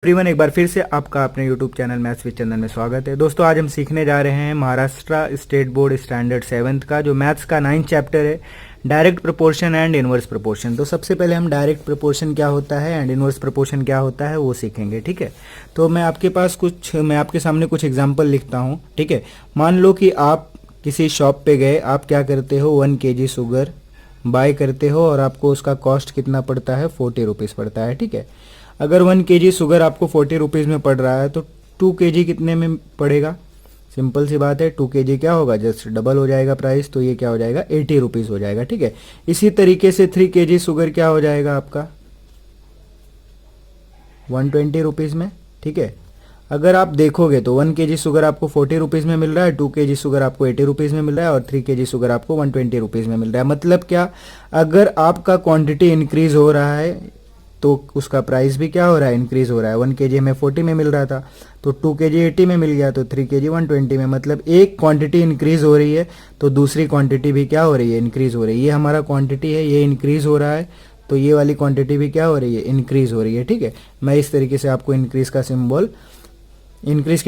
Everyone, एक बार फिर से आपका अपने यूट्यूब चैनल मैथ्स विद चंदन में स्वागत है। दोस्तों, आज हम सीखने जा रहे हैं Maharashtra state board standard 7th का जो मैथ्स का 9th चैप्टर है, direct proportion and inverse proportion. तो सबसे पहले हम डायरेक्ट प्रोपोर्शन क्या होता है एंड इनवर्स प्रोपोर्शन क्या होता है वो सीखेंगे। ठीक है, तो मैं आपके सामने कुछ एग्जाम्पल लिखता हूँ। ठीक है, मान लो कि आप किसी शॉप पे गए, आप क्या करते हो 1 kg शुगर बाय करते हो और आपको उसका कॉस्ट कितना पड़ता है, 40 रुपीज़ पड़ता है। ठीक है, अगर 1 kg शुगर आपको 40 रुपीज़ में पड़ रहा है तो 2 kg कितने में पड़ेगा? सिंपल सी बात है, 2 kg क्या होगा, जस्ट डबल हो जाएगा प्राइस, तो ये क्या हो जाएगा, 80 रुपीज़ हो जाएगा। ठीक है, इसी तरीके से 3 kg शुगर क्या हो जाएगा आपका, 120 रुपीज़ में। ठीक है, अगर आप देखोगे तो 1 kg शुगर आपको 40 रुपीज़ में मिल रहा है, 2 kg शुगर आपको 80 रुपीज़ में मिल रहा है और 3 kg शुगर आपको 120 रुपीज़ में मिल रहा है। मतलब क्या, अगर आपका क्वांटिटी इंक्रीज हो रहा है तो उसका प्राइस भी क्या हो रहा है, इंक्रीज हो रहा है। 1 kg हमें 40 में मिल रहा था तो 2 kg 80 में मिल गया, तो 3 kg 120 में। मतलब एक क्वांटिटी इंक्रीज हो रही है तो दूसरी क्वांटिटी भी क्या हो रही है, इंक्रीज हो रही है। ये हमारा क्वांटिटी है, ये इंक्रीज हो रहा है तो ये वाली क्वांटिटी भी क्या हो रही है, इंक्रीज हो रही है। ठीक है, मैं इस तरीके से आपको इंक्रीज के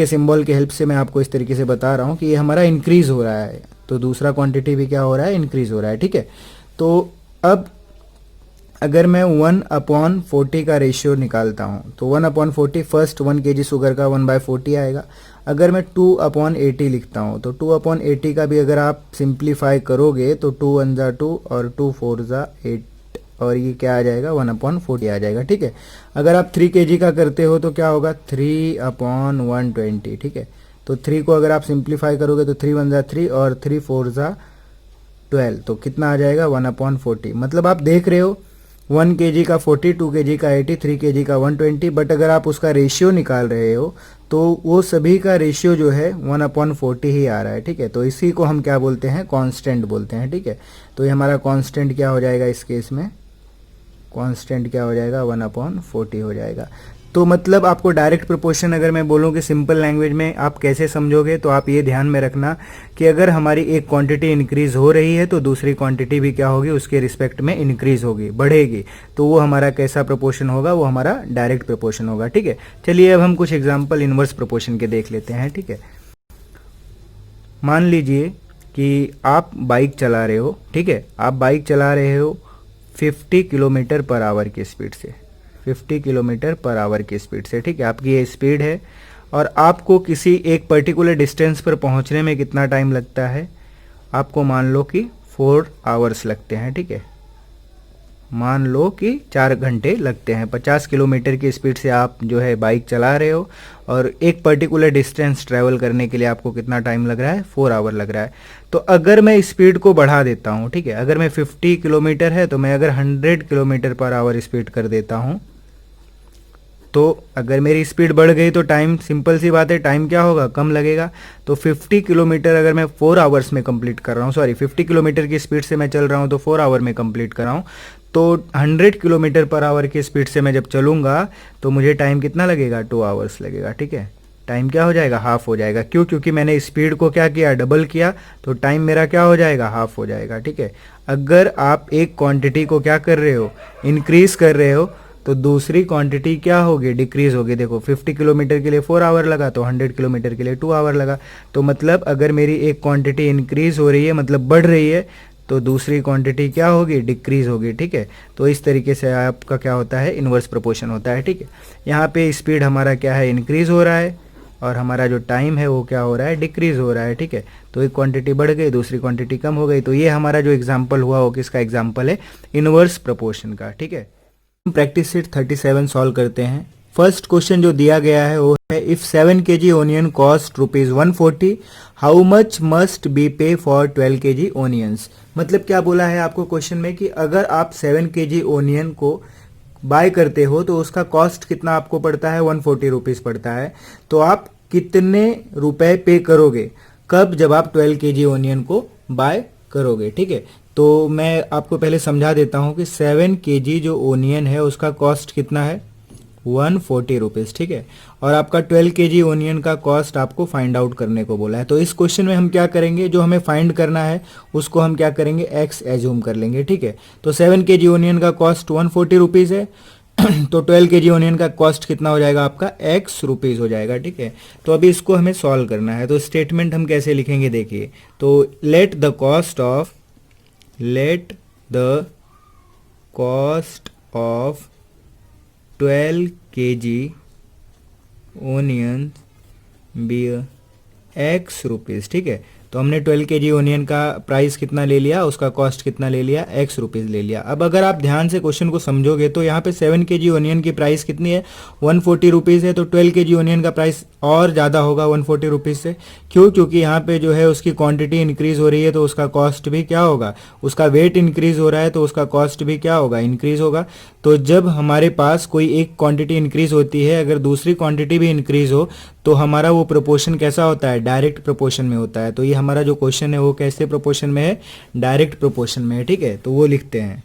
सिंबल के हेल्प से मैं आपको इस तरीके से बता रहा हूँ कि ये हमारा इंक्रीज हो रहा है तो दूसरा क्वांटिटी भी क्या हो रहा है, इंक्रीज हो रहा है। ठीक है, तो अब अगर मैं 1/40 का रेशियो निकालता हूँ तो 1/40 फर्स्ट 1 kg शुगर का 1/40 आएगा। अगर मैं 2/80 लिखता हूँ तो 2/80 का भी अगर आप सिंप्लीफाई करोगे तो 2 1 जा 2 और 2 4 जा 8 और ये क्या आ जाएगा, 1/40 आ जाएगा। ठीक है, अगर आप 3 kg का करते हो तो क्या होगा, 3/120। ठीक है, तो 3 को अगर आप सिंप्लीफाई करोगे तो 3 1 जा 3 और 3 4 जा 12, तो कितना आ जाएगा, 1/40। मतलब आप देख रहे हो 1 kg का 40, 2 kg का 80, 3 kg का 120, बट अगर आप उसका रेशियो निकाल रहे हो तो वो सभी का रेशियो जो है 1/40 ही आ रहा है। ठीक है, तो इसी को हम क्या बोलते हैं, कांस्टेंट बोलते हैं। ठीक है, तो ये हमारा कांस्टेंट क्या हो जाएगा, इस केस में कांस्टेंट क्या हो जाएगा, 1/40 हो जाएगा। तो मतलब आपको डायरेक्ट प्रोपोर्शन अगर मैं बोलूँ कि सिंपल लैंग्वेज में आप कैसे समझोगे, तो आप ये ध्यान में रखना कि अगर हमारी एक क्वांटिटी इंक्रीज हो रही है तो दूसरी क्वांटिटी भी क्या होगी, उसके रिस्पेक्ट में इंक्रीज होगी, बढ़ेगी। तो वो हमारा कैसा प्रोपोर्शन होगा, वो हमारा डायरेक्ट प्रोपोर्शन होगा। ठीक है, चलिए अब हम कुछ एग्जाम्पल इनवर्स प्रोपोर्शन के देख लेते हैं। ठीक है, मान लीजिए कि आप बाइक चला रहे हो। ठीक है, आप बाइक चला रहे हो 50 किलोमीटर पर आवर की स्पीड से, 50 किलोमीटर पर आवर की स्पीड से। ठीक है, आपकी ये स्पीड है और आपको किसी एक पर्टिकुलर डिस्टेंस पर पहुंचने में कितना टाइम लगता है, आपको मान लो कि 4 आवर्स लगते हैं। ठीक है, मान लो कि 4 घंटे लगते हैं। 50 किलोमीटर की स्पीड से आप जो है बाइक चला रहे हो और एक पर्टिकुलर डिस्टेंस ट्रैवल करने के लिए आपको कितना टाइम लग रहा है, 4 आवर लग रहा है। तो अगर मैं स्पीड को बढ़ा देता हूँ, ठीक है, अगर मैं 50 किलोमीटर है तो मैं अगर 100 किलोमीटर पर आवर स्पीड कर देता हूँ, तो अगर मेरी स्पीड बढ़ गई तो टाइम, सिंपल सी बात है, टाइम क्या होगा, कम लगेगा। तो 50 किलोमीटर अगर मैं 4 आवर्स में कंप्लीट कर रहा हूँ, 50 किलोमीटर की स्पीड से मैं चल रहा हूँ तो 4 आवर में कंप्लीट कर रहा हूँ, तो 100 किलोमीटर पर आवर की स्पीड से मैं जब चलूँगा तो मुझे टाइम कितना लगेगा, 2 आवर्स लगेगा। ठीक है, टाइम क्या हो जाएगा, हाफ हो जाएगा। क्यों? क्योंकि मैंने स्पीड को क्या किया, डबल किया, तो टाइम मेरा क्या हो जाएगा, हाफ हो जाएगा। ठीक है, अगर आप एक क्वांटिटी को क्या कर रहे हो, इंक्रीज कर रहे हो, तो दूसरी क्वांटिटी क्या होगी, डिक्रीज होगी। देखो 50 किलोमीटर के लिए 4 आवर लगा तो 100 किलोमीटर के लिए 2 आवर लगा। तो मतलब अगर मेरी एक क्वांटिटी इंक्रीज हो रही है, मतलब बढ़ रही है, तो दूसरी क्वांटिटी क्या होगी, डिक्रीज होगी। ठीक है, तो इस तरीके से आपका क्या होता है, इनवर्स प्रोपोर्शन होता है। ठीक है, यहाँ पे स्पीड हमारा क्या है, इंक्रीज हो रहा है और हमारा जो टाइम है वो क्या हो रहा है, डिक्रीज हो रहा है। ठीक है, तो एक क्वांटिटी बढ़ गई, दूसरी क्वांटिटी कम हो गई। तो ये हमारा जो एग्जाम्पल हुआ वो किसका एग्जाम्पल है, इनवर्स प्रोपोर्शन का। ठीक है, हम प्रैक्टिस सीट 37 सॉल्व करते हैं। फर्स्ट क्वेश्चन जो दिया गया है वो है, if 7 kg onion cost ₹140, how much must be पे फॉर 12 kg ओनियंस। मतलब क्या बोला है आपको क्वेश्चन में कि अगर आप 7 kg ओनियन को बाय करते हो तो उसका कॉस्ट कितना आपको पड़ता है, 140 रुपीज़ पड़ता है। तो आप कितने रुपए पे करोगे, कब, जब आप 12 kg ओनियन को बाय करोगे। ठीक है, तो मैं आपको पहले समझा देता हूं कि 7 kg जो ओनियन है उसका कॉस्ट कितना है, 140 रुपीज़। ठीक है, और आपका 12 kg ओनियन का कॉस्ट आपको फाइंड आउट करने को बोला है। तो इस क्वेश्चन में हम क्या करेंगे, जो हमें फाइंड करना है उसको हम क्या करेंगे, x एज्यूम कर लेंगे। ठीक है, तो 7 kg ओनियन का कॉस्ट 140 रुपीज़ है तो 12 केजी ओनियन का कॉस्ट कितना हो जाएगा आपका एक्स रुपीज़ हो जाएगा, ठीक है। तो अभी इसको हमें सॉल्व करना है, तो स्टेटमेंट हम कैसे लिखेंगे देखिए। तो let the cost of 12 kg onion be x rupees, ठीक है। तो हमने 12 केजी ओनियन का प्राइस कितना ले लिया, उसका कॉस्ट कितना ले लिया, एक्स रुपीज़ ले लिया। अब अगर आप ध्यान से क्वेश्चन को समझोगे तो यहाँ पे 7 केजी ओनियन की प्राइस कितनी है, 140 रुपीज़ है। तो 12 केजी ओनियन का प्राइस और ज़्यादा होगा 140 रुपीज़ से। क्यों? क्योंकि यहाँ पे जो है उसकी क्वांटिटी इंक्रीज हो रही है, तो उसका कॉस्ट भी क्या होगा, उसका वेट इंक्रीज हो रहा है तो उसका कॉस्ट भी क्या होगा, इंक्रीज होगा। तो जब हमारे पास कोई एक क्वांटिटी इंक्रीज होती है, अगर दूसरी क्वांटिटी भी इंक्रीज हो तो हमारा वो प्रोपोर्शन कैसा होता है, डायरेक्ट प्रोपोर्शन में होता है। तो ये हमारा जो क्वेश्चन है वो कैसे प्रोपोर्शन में है, डायरेक्ट प्रोपोर्शन में है, ठीक है। तो वो लिखते हैं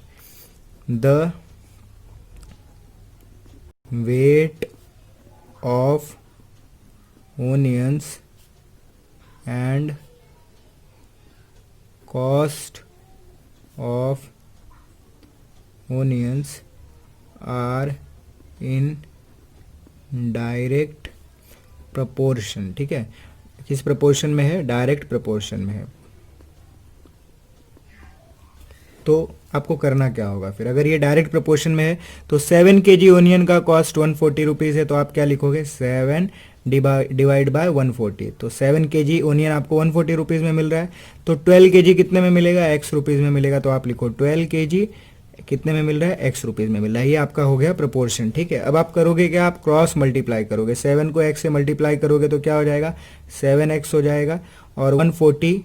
the weight of onions and cost of onions are in direct proportion, ठीक है। किस प्रपोर्शन में है, डायरेक्ट प्रपोर्शन में है। तो आपको करना क्या होगा फिर, अगर ये डायरेक्ट प्रपोर्शन में है तो 7 केजी ओनियन का कॉस्ट 140 रुपीज़ है, तो आप क्या लिखोगे, 7 डिवाइड बाय 140। तो 7 केजी ओनियन आपको 140 रुपीज़ में मिल रहा है, तो 12 केजी कितने में मिलेगा, एक्स रुपीज़ में मिलेगा। तो आप लिखो 12 केजी कितने में मिल रहा है, एक्स रुपीज़ में मिल रहा है। ये आपका हो गया प्रोपोर्शन, ठीक है। अब आप करोगे क्या, आप क्रॉस मल्टीप्लाई करोगे, 7 को x से मल्टीप्लाई करोगे तो क्या हो जाएगा, 7x हो जाएगा, और 140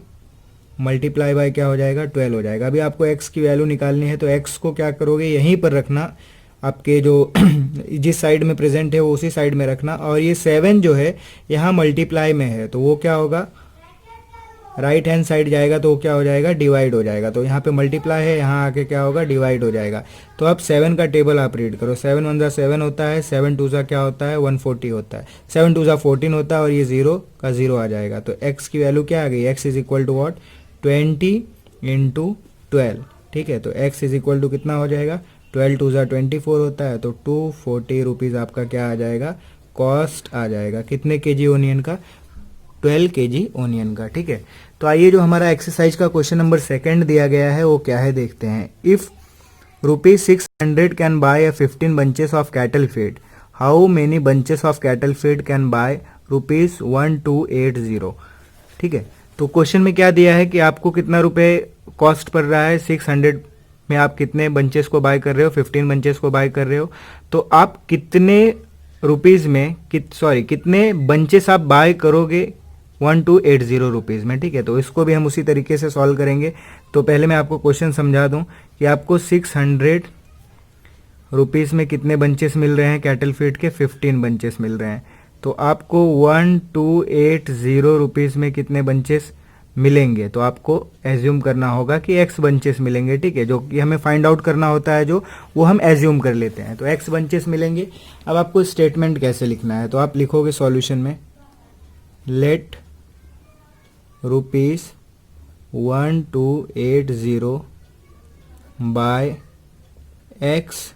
मल्टीप्लाई बाय क्या हो जाएगा, 12 हो जाएगा। अभी आपको x की वैल्यू निकालनी है, तो x को क्या करोगे, यहीं पर रखना, आपके जो जिस साइड में प्रेजेंट है वो उसी साइड में रखना, और ये 7 जो है यहाँ मल्टीप्लाई में है तो वो क्या होगा, राइट हैंड साइड जाएगा तो वो क्या हो जाएगा, डिवाइड हो जाएगा। तो यहाँ पे मल्टीप्लाई है, यहाँ आके क्या होगा, डिवाइड हो जाएगा। तो अब 7 का टेबल आप रीड करो, 7 1 7 होता है, 7 2 क्या होता है, 140 होता है, 7 2 14 होता है, और ये 0 का 0 आ जाएगा। तो x की वैल्यू क्या आ गई, x is equal to what, 20 into 12, ठीक है। तो x इज इक्वल टू कितना हो जाएगा, 12 2 24 होता है, तो 240 रुपीज़ आपका क्या आ जाएगा, कॉस्ट आ जाएगा। कितने केजी ओनियन का, 12 केजी ओनियन का, ठीक है। तो आइए जो हमारा एक्सरसाइज का क्वेश्चन नंबर 2 दिया गया है वो क्या है देखते हैं। If ₹600 can buy 15 bunches of cattle feed, how many bunches of cattle feed can buy ₹1280, ठीक है। तो क्वेश्चन में क्या दिया है कि आपको कितना रुपए कॉस्ट पड़ रहा है, 600 में आप कितने बंचेस को बाय कर रहे हो, 15 बंचेस को बाय कर रहे हो, तो आप कितने रुपीज़ में कितने बंचेस आप बाय करोगे 1280 रुपीज़ में, ठीक है। तो इसको भी हम उसी तरीके से सॉल्व करेंगे। तो पहले मैं आपको क्वेश्चन समझा दूं कि आपको 600 रुपीज़ में कितने बंचेस मिल रहे हैं कैटल फीड के, 15 बंचेस मिल रहे हैं। तो आपको 1280 रुपीज़ में कितने बंचेस मिलेंगे, तो आपको एज्यूम करना होगा कि एक्स बंचेस मिलेंगे, ठीक है। जो कि हमें फाइंड आउट करना होता है जो, वो हम एज्यूम कर लेते हैं। तो एक्स बंचेस मिलेंगे। अब आपको स्टेटमेंट कैसे लिखना है, तो आप लिखोगे सॉल्यूशन में, let ₹1280 buy x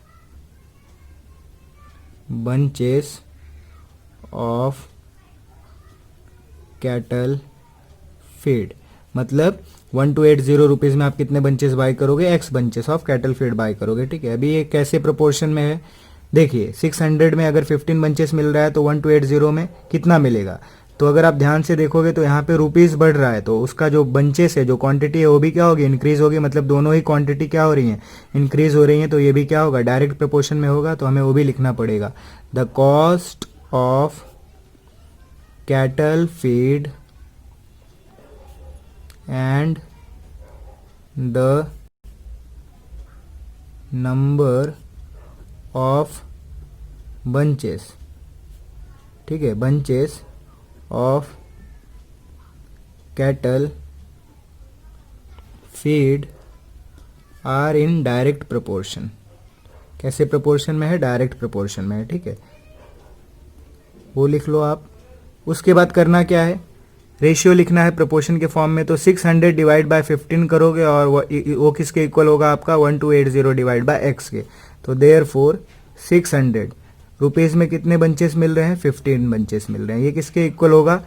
bunches of cattle feed, मतलब 1280 रुपीज़ में आप कितने बंचेस बाय करोगे, x bunches of cattle feed buy करोगे, ठीक है। अभी ये कैसे प्रोपोर्शन में है देखिए, 600 में अगर 15 बंचेस मिल रहा है तो 1280 में कितना मिलेगा। तो अगर आप ध्यान से देखोगे तो यहाँ पे रुपीज़ बढ़ रहा है, तो उसका जो बंचेस है, जो क्वांटिटी है वो भी क्या होगी, इंक्रीज होगी। मतलब दोनों ही क्वांटिटी क्या हो रही हैं, इंक्रीज हो रही हैं। तो ये भी क्या होगा, डायरेक्ट प्रोपोर्शन में होगा, तो हमें वो भी लिखना पड़ेगा। The cost of cattle feed and the number of bunches, ठीक है, bunches of cattle feed are in direct proportion. कैसे प्रोपोर्शन में है, डायरेक्ट प्रोपोर्शन में है, ठीक है। वो लिख लो आप। उसके बाद करना क्या है, रेशियो लिखना है प्रोपोर्शन के फॉर्म में। तो 600 डिवाइड बाय 15 करोगे और वो किसके इक्वल होगा आपका, 1280 डिवाइड बाय एक्स के। तो देयरफॉर 600 रुपीज़ में कितने बंचेस मिल रहे हैं? 15 बंचेस मिल रहे हैं। ये किसके इक्वल होगा?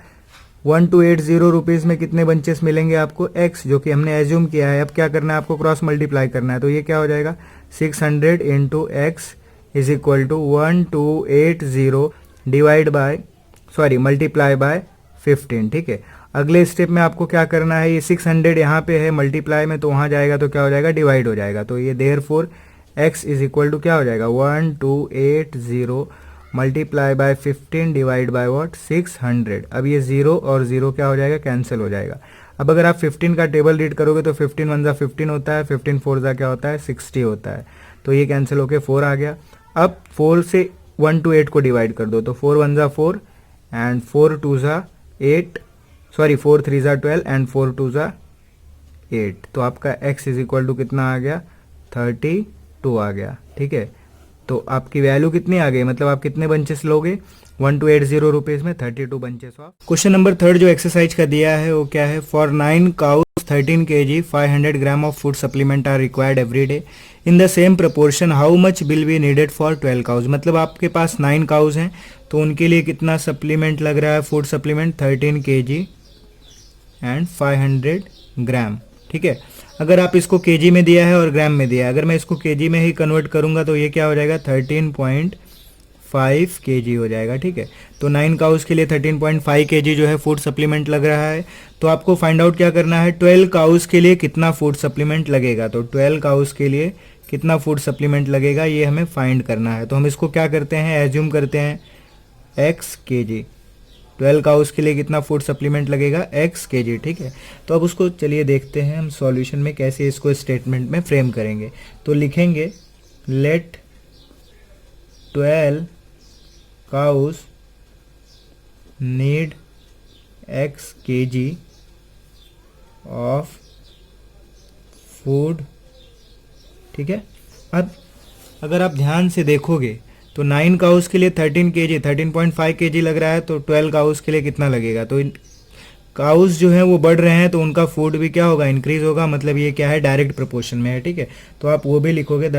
1280 रुपीज़ में कितने बंचेस मिलेंगे आपको? x, जो कि हमने एज्यूम किया है। अब क्या करना है आपको? क्रॉस मल्टीप्लाई करना है। तो ये क्या हो जाएगा? 600 into x is equal to 1280 divide by multiply by 15। ठीक है, अगले स्टेप में आपको क्या करना है? ये 600 यहाँ पे है मल्टीप्लाई में, तो वहाँ जाएगा तो क्या हो जाएगा? डिवाइड हो जाएगा। तो ये therefore x is equal to क्या हो जाएगा? 1280 multiply by 15 divide by what? 600। अब ये 0 और 0 क्या हो जाएगा? कैंसिल हो जाएगा। अब अगर आप 15 का टेबल रीड करोगे तो 15 1 जा 15 होता है, 15 4 जा क्या होता है? 60 होता है। तो ये कैंसिल होके 4 आ गया। अब 4 से 1 to 8 को डिवाइड कर दो, तो 4 1 जा 4 एंड 4 2 जा 8, 4 3 जा 12 एंड 4 2 जा 8। तो आपका x इज इक्वल टू कितना आ गया? 32 आ गया। ठीक है, तो आपकी वैल्यू कितनी आ गई? मतलब आप कितने बंचेस लोगे? 1280 रुपीज़ में 32 बंचेस ऑफ। क्वेश्चन नंबर 3 जो एक्सरसाइज का दिया है वो क्या है? For 9 cows 13 kg 500 gram of food supplement are required every day in the same proportion, how much will be needed for 12 cows. मतलब आपके पास 9 काउज हैं तो उनके लिए कितना सप्लीमेंट लग रहा है? फूड सप्लीमेंट 13 kg एंड 500 ग्राम। ठीक है, अगर आप इसको केजी में दिया है और ग्राम में दिया है, अगर मैं इसको केजी में ही कन्वर्ट करूंगा तो ये क्या हो जाएगा? 13.5 kg हो जाएगा। ठीक है, तो 9 काउस के लिए 13.5 kg जो है फूड सप्लीमेंट लग रहा है। तो आपको फाइंड आउट क्या करना है? 12 काउस के लिए कितना फूड सप्लीमेंट लगेगा। तो 12 काउस के लिए कितना फूड सप्लीमेंट लगेगा ये हमें फाइंड करना है। तो हम इसको क्या करते हैं? एज्यूम करते हैं x kg। 12 काउस के लिए कितना फूड सप्लीमेंट लगेगा? x kg। ठीक है, तो अब उसको चलिए देखते हैं हम सॉल्यूशन में कैसे इसको स्टेटमेंट में फ्रेम करेंगे। तो लिखेंगे let 12 cows need x kg of food. ठीक है, अब अगर आप ध्यान से देखोगे तो 9 काउस के लिए 13 kg 13.5 kg लग रहा है, तो 12 काउस के लिए कितना लगेगा? तो काउस जो है वो बढ़ रहे हैं तो उनका फूड भी क्या होगा? इंक्रीज होगा। मतलब ये क्या है? डायरेक्ट प्रोपोर्शन में है। ठीक है, तो आप वो भी लिखोगे the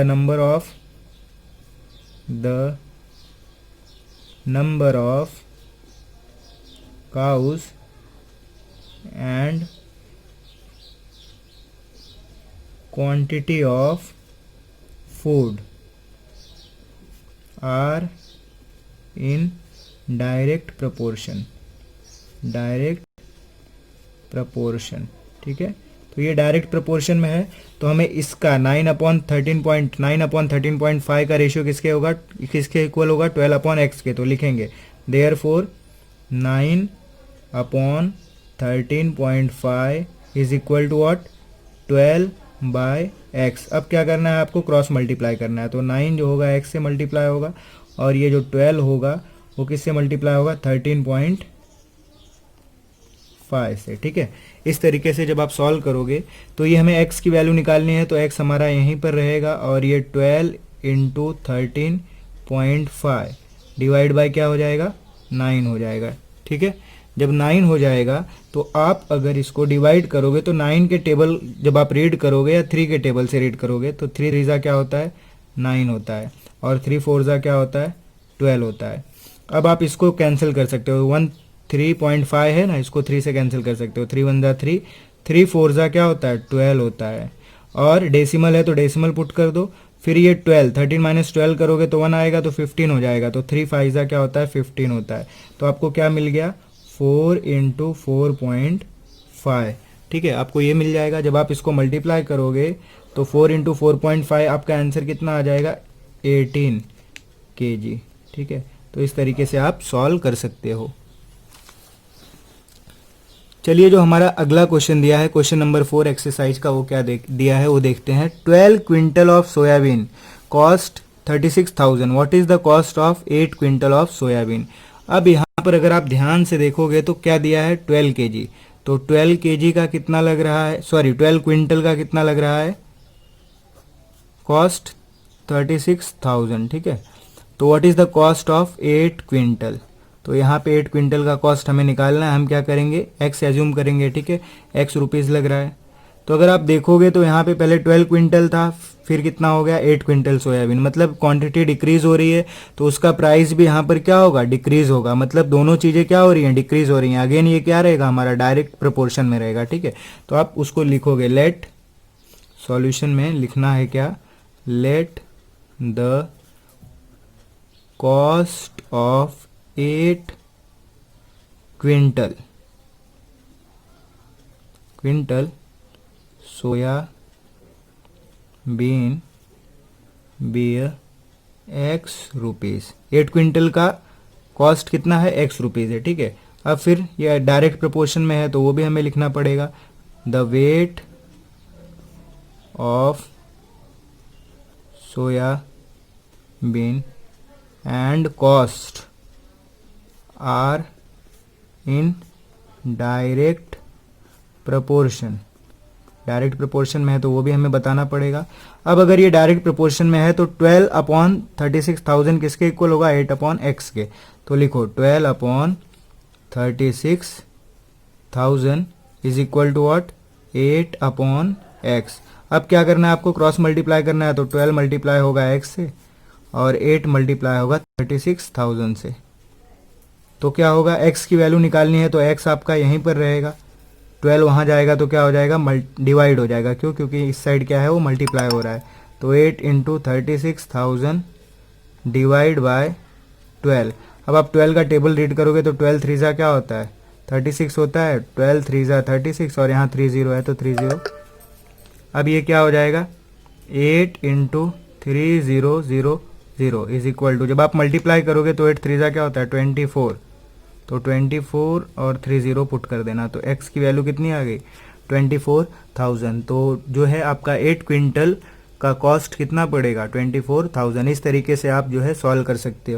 number of cows and quantity of food are in direct proportion. ठीक है, तो ये डायरेक्ट प्रपोर्शन में है तो हमें इसका 9/13.5 का रेशियो किसके होगा? किसके इक्वल होगा? 12/x के। तो लिखेंगे therefore 9/13.5 is equal to what? 12/x। अब क्या करना है आपको? क्रॉस मल्टीप्लाई करना है। तो 9 जो होगा x से मल्टीप्लाई होगा और ये जो 12 होगा वो किससे मल्टीप्लाई होगा? 13.5 से। ठीक है, इस तरीके से जब आप सॉल्व करोगे तो ये हमें x की वैल्यू निकालनी है, तो x हमारा यहीं पर रहेगा और ये 12 इंटू 13.5 डिवाइड बाय क्या हो जाएगा? 9 हो जाएगा। ठीक है, जब 9 हो जाएगा तो आप अगर इसको डिवाइड करोगे तो 9 के टेबल जब आप रीड करोगे या 3 के टेबल से रीड करोगे तो 3 रीजा क्या होता है? 9 होता है और 3 4 क्या होता है? 12 होता है। अब आप इसको कैंसिल कर सकते हो। 13.5 है ना, इसको 3 से कैंसिल कर सकते हो। 3 1 जा 3, 3 4 क्या होता है? 12 होता है। और डेसिमल है तो डेसिमल पुट कर दो। फिर ये 12 13 माइनस 12 करोगे तो 1 आएगा तो 15 हो जाएगा। तो 3 5 क्या होता है? 15 होता है। तो आपको क्या मिल गया? 4 इंटू 4.5। ठीक है, आपको ये मिल जाएगा। जब आप इसको मल्टीप्लाई करोगे तो 4 इंटू 4.5 आपका आंसर कितना आ जाएगा? 18 kg। ठीक है, तो इस तरीके से आप सॉल्व कर सकते हो। चलिए जो हमारा अगला क्वेश्चन दिया है, क्वेश्चन नंबर 4 एक्सरसाइज का, वो क्या दिया है वो देखते हैं। 12 quintal of soybean cost 36,000, what is the cost of 8 quintal of soybean. अब यहाँ पर अगर आप ध्यान से देखोगे तो क्या दिया है? 12 kg। तो 12 kg का कितना लग रहा है? 12 क्विंटल का कितना लग रहा है? कॉस्ट 36,000। ठीक है, तो what is the cost of 8 quintal. तो यहाँ पे 8 क्विंटल का कॉस्ट हमें निकालना है। हम क्या करेंगे? x एज्यूम करेंगे। ठीक है, x रुपीज़ लग रहा है तो अगर आप देखोगे तो यहाँ पे पहले 12 क्विंटल था, फिर कितना हो गया 8 क्विंटल सोयाबीन, मतलब क्वांटिटी डिक्रीज हो रही है तो उसका प्राइस भी यहाँ पर क्या होगा, डिक्रीज होगा। मतलब दोनों चीज़ें क्या हो रही हैं, डिक्रीज हो रही हैं। अगेन ये क्या रहेगा, हमारा डायरेक्ट प्रोपोर्शन में रहेगा, ठीक है। तो आप उसको लिखोगे, लेट सॉल्यूशन में लिखना है क्या, let the cost of 8 quintal soya bean bear x rupees. 8 quintal का कॉस्ट कितना है, एक्स रुपीज़ है, ठीक है। अब फिर ये डायरेक्ट प्रोपोर्शन में है तो वो भी हमें लिखना पड़ेगा, the weight of soya bean and cost are in direct proportion. Direct proportion में है तो वो भी हमें बताना पड़ेगा। अब अगर ये डायरेक्ट प्रोपोर्शन में है तो 12 अपॉन 36,000 किसके इक्वल होगा, 8 अपॉन एक्स के। तो लिखो 12 upon 36,000 is equal to what, 8 upon x. अब क्या करना है आपको, क्रॉस मल्टीप्लाई करना है, तो 12 मल्टीप्लाई होगा एक्स से और 8 मल्टीप्लाई होगा 36,000 से। तो क्या होगा, x की वैल्यू निकालनी है तो x आपका यहीं पर रहेगा, 12 वहाँ जाएगा तो क्या हो जाएगा, डिवाइड हो जाएगा। क्यों, क्योंकि इस साइड क्या है, वो मल्टीप्लाई हो रहा है। तो 8 इंटू 36,000 डिवाइड बाय 12। अब आप 12 का टेबल रीड करोगे तो 12 3 क्या होता है, 36 होता है। 12 3 36 और यहाँ 30 है तो 30। अब ये क्या हो जाएगा, 8 इंटू 3000 इज इक्वल टू, जब आप मल्टीप्लाई करोगे तो 8 3 क्या होता है, 24। तो 24 और 30 पुट कर देना, तो x की वैल्यू कितनी आ गई, 24,000। तो जो है आपका 8 क्विंटल का कॉस्ट कितना पड़ेगा, 24,000। इस तरीके से आप जो है सॉल्व कर सकते हो।